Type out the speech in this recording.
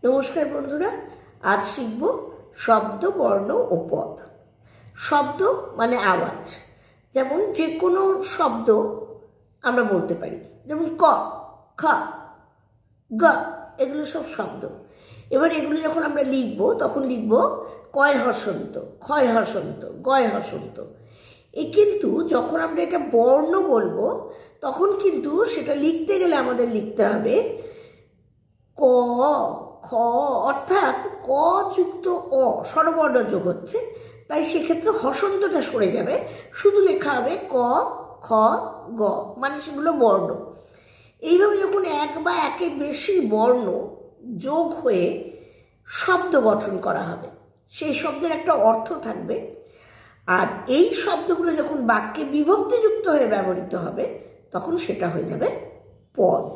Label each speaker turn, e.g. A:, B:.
A: নমস্কার বন্ধুরা, আজ শিখব শব্দ, বর্ণ ও পদ। শব্দ মানে আওয়াজ, যেমন যে কোনো শব্দ আমরা বলতে পারি, যেমন ক, খ, গ, এগুলো সব শব্দ। এবার এগুলো যখন আমরা লিখব তখন লিখব কয় হসন্ত, ক্ষয় হসন্ত, গয় হসন্ত। কিন্তু যখন আমরা এটা বর্ণ বলবো তখন কিন্তু সেটা লিখতে গেলে আমাদের লিখতে হবে ক, খ, অর্থাৎ ক যুক্ত অ, স্বরবর্ণ যোগ হচ্ছে, তাই সেক্ষেত্রে হসন্তটা সরে যাবে, শুধু লেখা হবে ক, খ, গ, মানে সেগুলো বর্ণ। এইভাবে যখন এক বা একের বেশি বর্ণ যোগ হয়ে শব্দ গঠন করা হবে, সেই শব্দের একটা অর্থ থাকবে, আর এই শব্দগুলো যখন বাক্যে বিভক্তিযুক্ত হয়ে ব্যবহৃত হবে তখন সেটা হয়ে যাবে পদ।